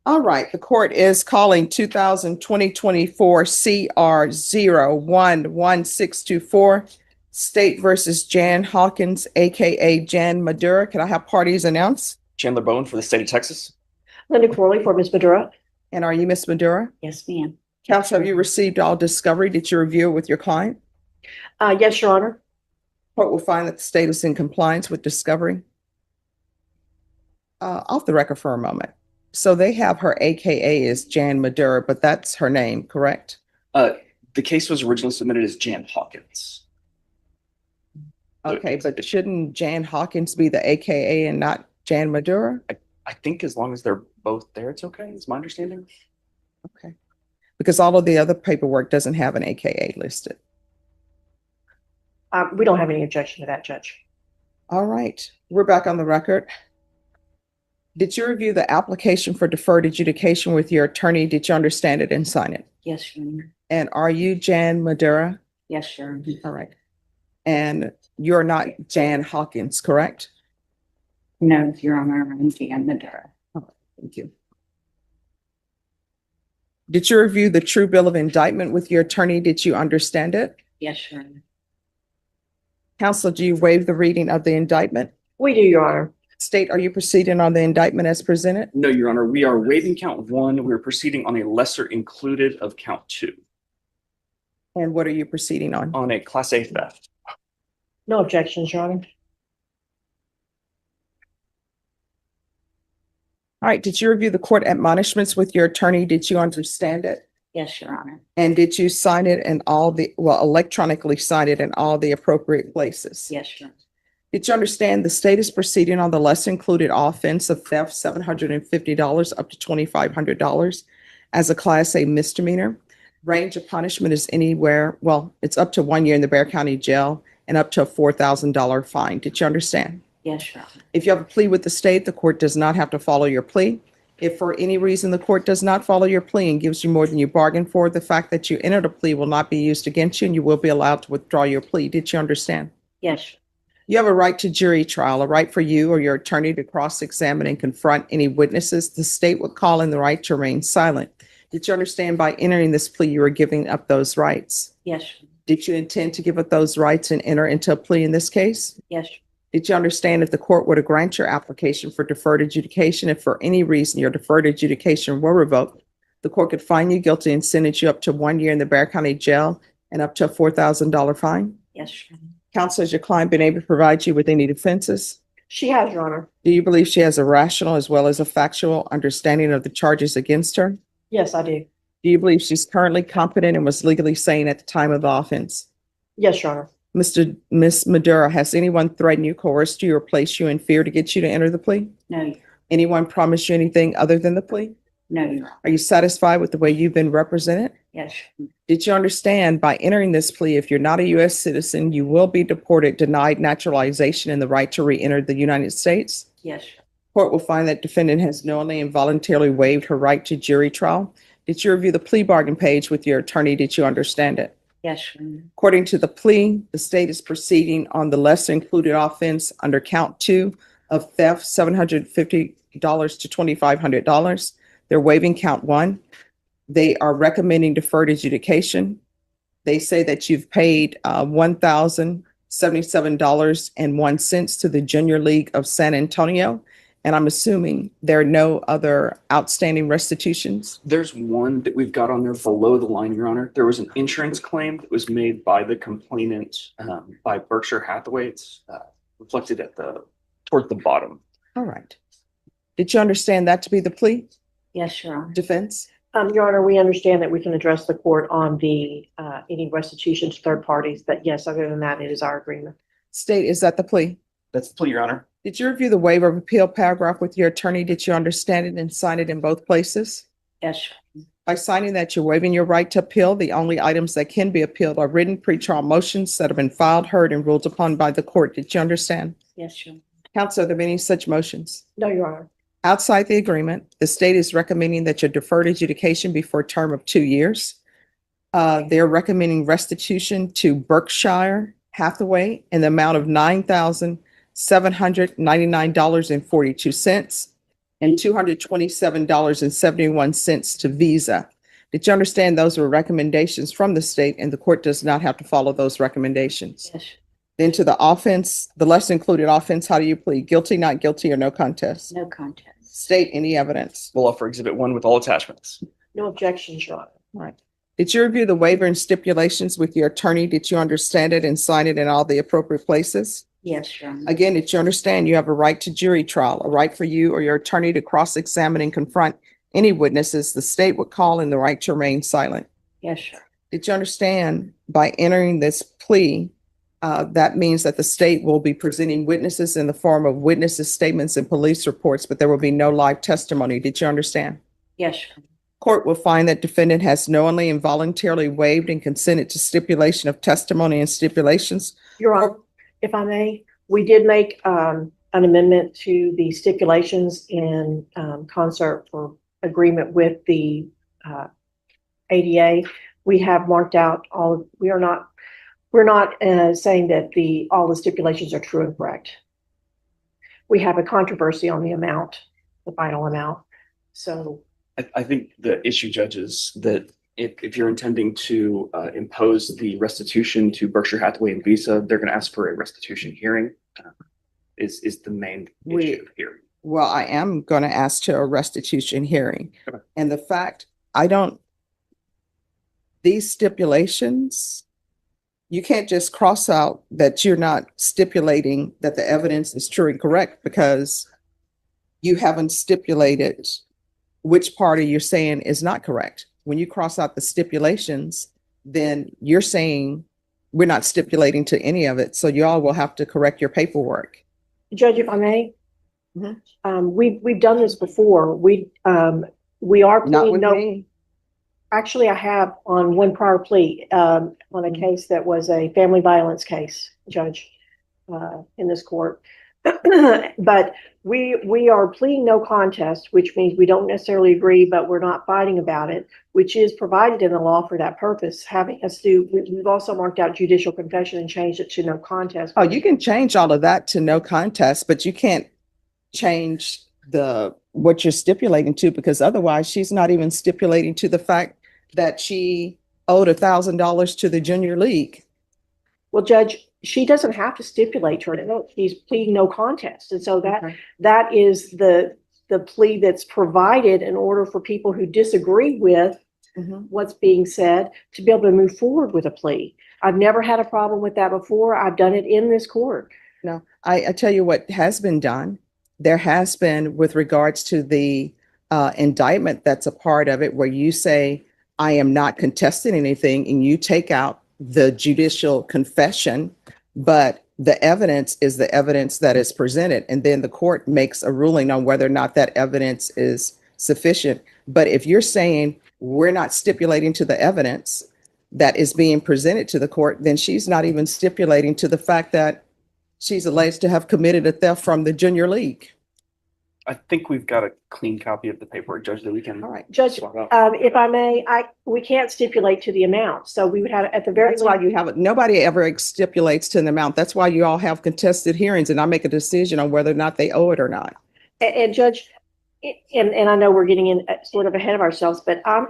All right, the court is calling 2024 CR 0111624 State versus Jan Hawkins, aka Jan Madura. Can I have parties announce? Chandler Bowen for the state of Texas. Linda Corley for Ms. Madura. And are you Miss Madura? Yes, ma'am. Counsel, have you received all discovery? Did you review it with your client? Yes, Your Honor. Court will find that the state is in compliance with discovery. Off the record for a moment. So they have her AKA as Jan Madura, but that's her name, correct? The case was originally submitted as Jan Hawkins. Okay, but shouldn't Jan Hawkins be the AKA and not Jan Madura? I think as long as they're both there, it's okay, is my understanding. Okay. Because all of the other paperwork doesn't have an AKA listed. We don't have any objection to that, Judge. All right, we're back on the record. Did you review the application for deferred adjudication with your attorney? Did you understand it and sign it? Yes, Your Honor. And are you Jan Madura? Yes, Your Honor. All right. And you're not Jan Hawkins, correct? No, Your Honor, I'm Jan Madura. Oh, thank you. Did you review the true bill of indictment with your attorney? Did you understand it? Yes, Your Honor. Counsel, do you waive the reading of the indictment? We do, Your Honor. State, are you proceeding on the indictment as presented? No, Your Honor, we are waiving count one. We're proceeding on a lesser included of count two. And what are you proceeding on? On a Class A theft. No objections, Your Honor. All right, did you review the court admonishments with your attorney? Did you understand it? Yes, Your Honor. And did you sign it in all the, well, electronically sign it in all the appropriate places? Yes, Your Honor. Did you understand the state is proceeding on the lesser included offense of theft, $750 up to $2,500 as a Class A misdemeanor? Range of punishment is anywhere, well, it's up to 1 year in the Bexar County Jail and up to a $4,000 fine. Did you understand? Yes, Your Honor. If you have a plea with the state, the court does not have to follow your plea. If for any reason the court does not follow your plea and gives you more than you bargained for, the fact that you entered a plea will not be used against you and you will be allowed to withdraw your plea. Did you understand? Yes. You have a right to jury trial, a right for you or your attorney to cross-examine and confront any witnesses. The state would call in the right to remain silent. Did you understand by entering this plea you are giving up those rights? Yes. Did you intend to give up those rights and enter into a plea in this case? Yes. Did you understand if the court were to grant your application for deferred adjudication, if for any reason your deferred adjudication were revoked, the court could find you guilty and sentence you up to 1 year in the Bexar County Jail and up to a $4,000 fine? Yes. Counsel, has your client been able to provide you with any defenses? She has, Your Honor. Do you believe she has a rational as well as a factual understanding of the charges against her? Yes, I do. Do you believe she's currently competent and was legally sane at the time of the offense? Yes, Your Honor. Miss Madura, has anyone threatened you, coerced you, or placed you in fear to get you to enter the plea? No. Anyone promised you anything other than the plea? No, Your Honor. Are you satisfied with the way you've been represented? Yes. Did you understand by entering this plea, if you're not a U.S. citizen, you will be deported, denied naturalization, and the right to re-enter the United States? Yes. Court will find that defendant has knowingly and voluntarily waived her right to jury trial. Did you review the plea bargain page with your attorney? Did you understand it? Yes. According to the plea, the state is proceeding on the lesser included offense under count 2 of theft, $750 to $2,500. They're waiving count 1. They are recommending deferred adjudication. They say that you've paid $1,077.01 to the Junior League of San Antonio. And I'm assuming there are no other outstanding restitutions. There's one that we've got on there below the line, Your Honor. There was an insurance claim that was made by the complainant by Berkshire Hathaway. It's reflected at toward the bottom. All right. Did you understand that to be the plea? Yes, Your Honor. Defense? Your Honor, we understand that we can address the court on the any restitution to third parties, but yes, other than that, it is our agreement. State, is that the plea? That's the plea, Your Honor. Did you review the waiver of appeal paragraph with your attorney? Did you understand it and sign it in both places? Yes. By signing that, you're waiving your right to appeal. The only items that can be appealed are written pretrial motions that have been filed, heard, and ruled upon by the court. Did you understand? Yes, Your Honor. Counsel, are there any such motions? No, Your Honor. Outside the agreement, the state is recommending that your deferred adjudication be for a term of 2 years. They're recommending restitution to Berkshire Hathaway in the amount of $9,799.42. and $227.71 to Visa. Did you understand those were recommendations from the state and the court does not have to follow those recommendations? Yes. Then to the offense, the lesser included offense, how do you plead? Guilty, not guilty, or no contest? No contest. State any evidence. We'll offer Exhibit 1 with all attachments. No objections, Your Honor. Right. Did you review the waiver and stipulations with your attorney? Did you understand it and sign it in all the appropriate places? Yes, Your Honor. Again, did you understand you have a right to jury trial, a right for you or your attorney to cross-examine and confront any witnesses the state would call, and the right to remain silent? Yes, sir. Did you understand by entering this plea, that means that the state will be presenting witnesses in the form of witnesses' statements and police reports, but there will be no live testimony? Did you understand? Yes, sir. Court will find that defendant has knowingly and voluntarily waived and consented to stipulation of testimony and stipulations. Your Honor, if I may, we did make an amendment to the stipulations in concert for agreement with the ADA. We have marked out we're not saying that all the stipulations are true and correct. We have a controversy on the amount, the final amount. So I think the issue, Judge, is that if you're intending to impose the restitution to Berkshire Hathaway and Visa, they're going to ask for a restitution hearing. Is the main issue here? Well, I am going to ask to a restitution hearing. Okay. And the fact, these stipulations, you can't just cross out that you're not stipulating that the evidence is true and correct because you haven't stipulated which party you're saying is not correct. When you cross out the stipulations, then you're saying we're not stipulating to any of it. So y'all will have to correct your paperwork. Judge, if I may, Mhm. we've done this before. We are Not pleading with no. me. Actually, I have on one prior plea on a case that was a family violence case, Judge, in this court. But we are pleading no contest, which means we don't necessarily agree, but we're not fighting about it, which is provided in the law for that purpose. We've also marked out judicial confession and changed it to no contest. Oh, you can change all of that to no contest, but you can't change what you're stipulating to, because otherwise she's not even stipulating to the fact that she owed $1,000 to the junior league. Well, Judge, she doesn't have to stipulate to it. She's pleading no contest. And so Okay. that is the plea that's provided in order for people who disagree with what's being said to be able to move forward with a plea. I've never had a problem with that before. I've done it in this court. No, I tell you what has been done. There has been, with regards to the indictment that's a part of it, where you say, I am not contesting anything, and you take out the judicial confession, but the evidence is the evidence that is presented. And then the court makes a ruling on whether or not that evidence is sufficient. But if you're saying we're not stipulating to the evidence that is being presented to the court, then she's not even stipulating to the fact that she's alleged to have committed a theft from the junior league. I think we've got a clean copy of the paperwork, Judge, that we can. All right. Judge, swap out. if I may, we can't stipulate to the amount. So we would have at the very That's why least. you have it. Nobody ever stipulates to an amount. That's why you all have contested hearings and I make a decision on whether or not they owe it or not. And Judge, and I know we're getting in sort of ahead of ourselves, but I'm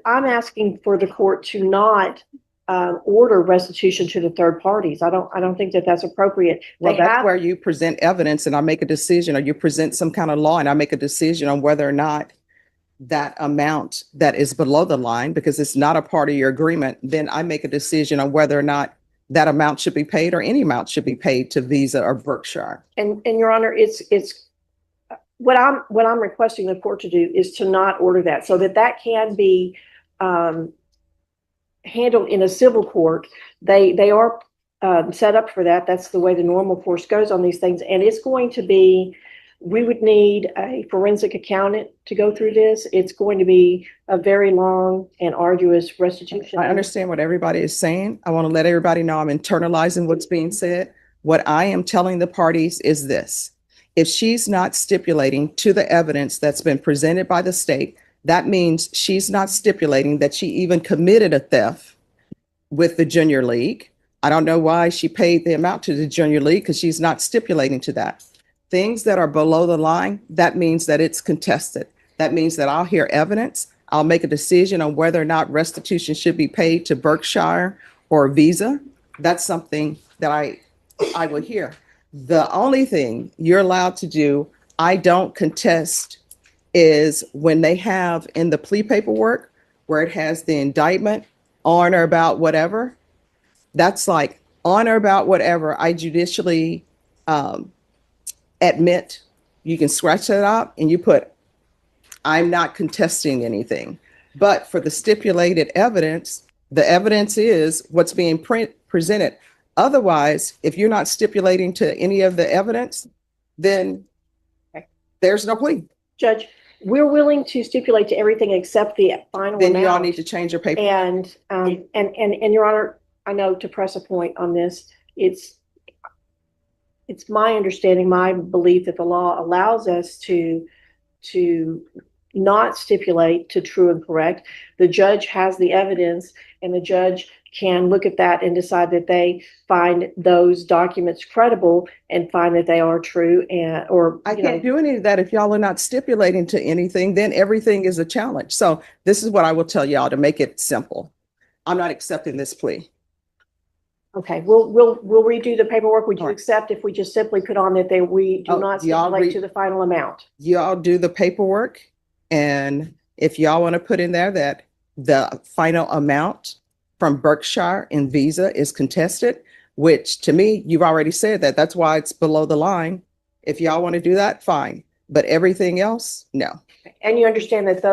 asking for the court to not order restitution to the third parties. I don't think that that's appropriate. Well, that's where you present evidence and I make a decision, or you present some kind of law and I make a decision on whether or not that amount that is below the line, because it's not a part of your agreement, then I make a decision on whether or not that amount should be paid or any amount should be paid to Visa or Berkshire. And Your Honor, it's what I'm requesting the court to do is to not order that, so that can be handled in a civil court. They are set up for that. That's the way the normal course goes on these things. And it's going to be, we would need a forensic accountant to go through this. It's going to be a very long and arduous restitution. I understand what everybody is saying. I want to let everybody know I'm internalizing what's being said. What I am telling the parties is this: if she's not stipulating to the evidence that's been presented by the state, that means she's not stipulating that she even committed a theft with the junior league. I don't know why she paid the amount to the junior league, because she's not stipulating to that. Things that are below the line, that means that it's contested. That means that I'll hear evidence. I'll make a decision on whether or not restitution should be paid to Berkshire or Visa. That's something that I would hear. The only thing you're allowed to do, I don't contest, is when they have in the plea paperwork where it has the indictment on or about whatever. That's like on or about whatever I judicially admit. You can scratch that out and you put, I'm not contesting anything. But for the stipulated evidence, the evidence is what's being presented. Otherwise, if you're not stipulating to any of the evidence, then there's no plea. Judge, we're willing to stipulate to everything except the final Then amount. you all need to change your paper. And Your Honor, I know to press a point on this, it's my understanding, my belief that the law allows us to not stipulate to true and correct. The judge has the evidence and the judge can look at that and decide that they find those documents credible and find that they are true or I can't do any of that if y'all are not stipulating to anything, then everything is a challenge. So this is what I will tell y'all to make it simple. I'm not accepting this plea. Okay, we'll redo the paperwork. Would you All right. accept if we just simply put on that we do not stipulate to the final amount? Y'all do the paperwork. And if y'all want to put in there that the final amount from Berkshire and Visa is contested, which to me, you've already said that. That's why it's below the line. If y'all want to do that, fine. But everything else, no. And you understand that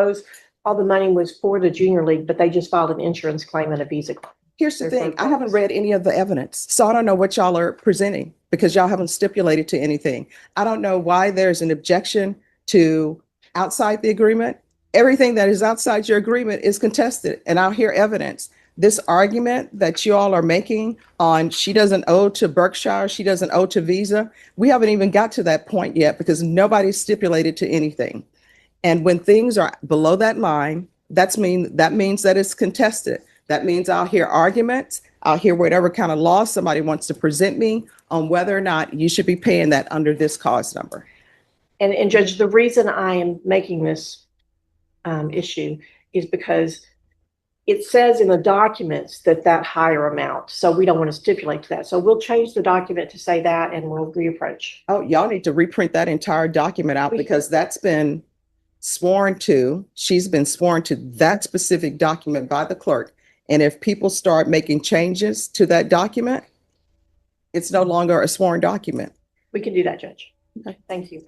all the money was for the junior league, but they just filed an insurance claim and a Visa claim. Here's the thing. I haven't read any of the evidence, so I don't know what y'all are presenting because y'all haven't stipulated to anything. I don't know why there's an objection to outside the agreement. Everything that is outside your agreement is contested, and I'll hear evidence. This argument that you all are making on she doesn't owe to Berkshire, she doesn't owe to Visa, we haven't even got to that point yet because nobody's stipulated to anything. And when things are below that line, that means that it's contested. That means I'll hear arguments. I'll hear whatever kind of law somebody wants to present me on whether or not you should be paying that under this cause number. And Judge, the reason I am making this issue is because it says in the documents that higher amount. So we don't want to stipulate to that. So we'll change the document to say that and we'll reapproach. Oh, y'all need to reprint that entire document out because that's been sworn to. She's been sworn to that specific document by the clerk. And if people start making changes to that document, it's no longer a sworn document. We can do that, Judge. Okay. Thank you.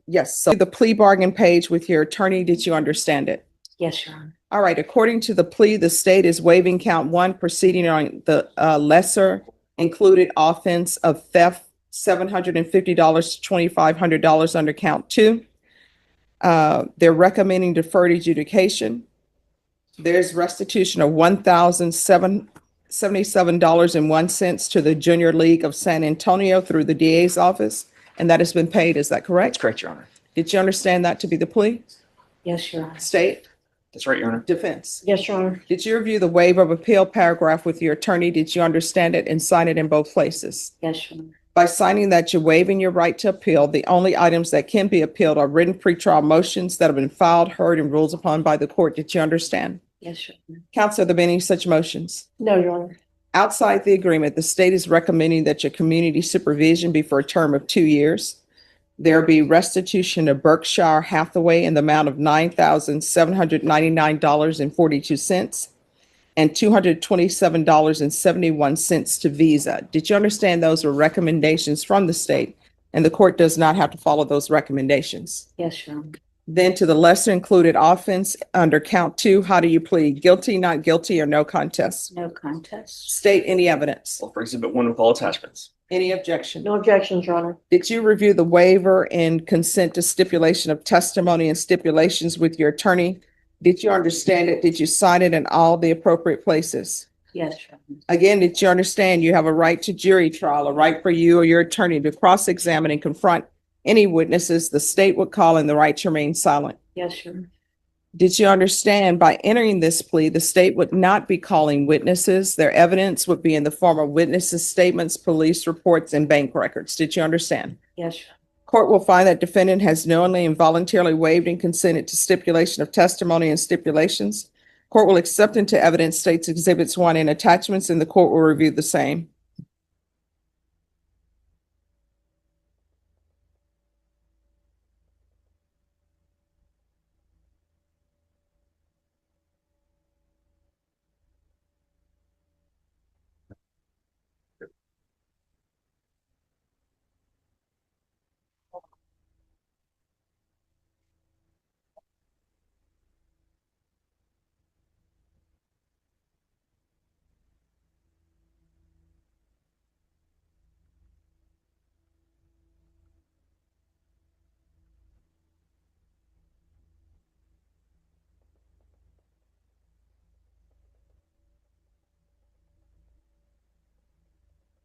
Yes. So the plea bargain page with your attorney, did you understand it? Yes, Your Honor. All right. According to the plea, the state is waiving count 1, proceeding on the lesser included offense of theft, $750 to $2,500 under count 2. They're recommending deferred adjudication. There's restitution of $1,077.01 to the Junior League of San Antonio through the DA's office, and that has been paid. Is that correct? That's correct, Your Honor. Did you understand that to be the plea? Yes, Your Honor. State? That's right, Your Honor. Defense? Yes, Your Honor. Did you review the waiver of appeal paragraph with your attorney? Did you understand it and sign it in both places? Yes, Your Honor. By signing that you're waiving your right to appeal, the only items that can be appealed are written pretrial motions that have been filed, heard, and ruled upon by the court. Did you understand? Yes, Your Honor. Counsel, are there any such motions? No, Your Honor. Outside the agreement, the state is recommending that your community supervision be for a term of 2 years. There be restitution to Berkshire Hathaway in the amount of $9,799.42 and $227.71 to Visa. Did you understand those were recommendations from the state and the court does not have to follow those recommendations? Yes, Your Honor. Then to the lesser included offense under count 2, how do you plead? Guilty, not guilty, or no contest? No contest. State any evidence. Well, for exhibit 1 with all attachments. Any objection? No objections, Your Honor. Did you review the waiver and consent to stipulation of testimony and stipulations with your attorney? Did you understand it? Did you sign it in all the appropriate places? Yes, Your Honor. Again, did you understand you have a right to jury trial, a right for you or your attorney to cross-examine and confront any witnesses the state would call and the right to remain silent? Yes, Your Honor. Did you understand by entering this plea, the state would not be calling witnesses? Their evidence would be in the form of witnesses' statements, police reports, and bank records. Did you understand? Yes, Your Honor. Court will find that defendant has knowingly and voluntarily waived and consented to stipulation of testimony and stipulations. Court will accept into evidence states exhibits 1 and attachments, and the court will review the same.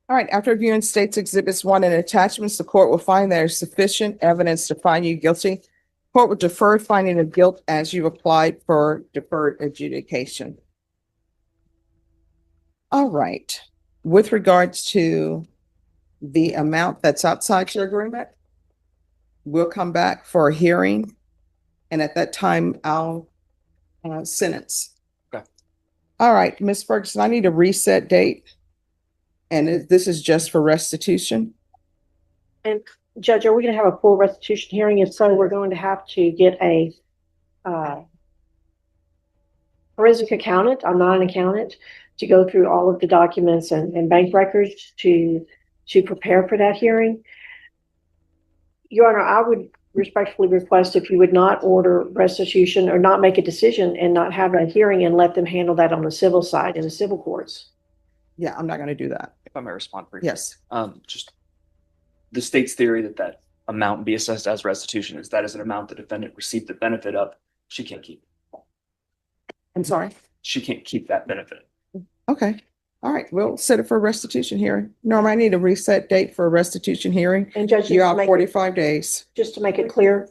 All right, after reviewing states exhibits 1 and attachments, the court will find there is sufficient evidence to find you guilty. Court will defer finding of guilt as you applied for deferred adjudication. All right, with regards to the amount that's outside your agreement, we'll come back for a hearing, and at that time, I'll sentence. Okay. All right, Ms. Ferguson, I need a reset date. And this is just for restitution? And Judge, are we going to have a full restitution hearing? If so, we're going to have to get a forensic accountant. I'm not an accountant, to go through all of the documents and bank records to prepare for that hearing. Your Honor, I would respectfully request if you would not order restitution or not make a decision and not have a hearing and let them handle that on the civil side in the civil courts. Yeah, I'm not going to do that. If I may respond briefly. Yes. Just the state's theory that amount be assessed as restitution is that is an amount the defendant received the benefit of. She can't keep it. I'm sorry? She can't keep that benefit. Okay. All right, we'll set it for a restitution hearing. Norm, I need a reset date for a restitution hearing. And Judge, You're out 45 days. just to make it clear,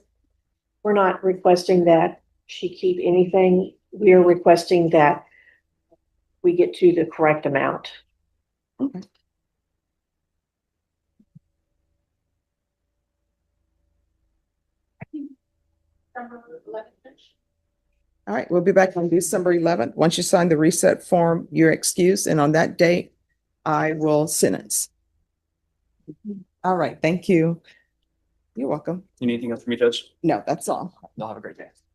we're not requesting that she keep anything. We are requesting that we get to the correct amount. Okay. All right, we'll be back on December 11th. Once you sign the reset form, you're excused, and on that date, I will sentence. All right, thank you. You're welcome. You need anything else from me, Judge? No, that's all. Y'all have a great day.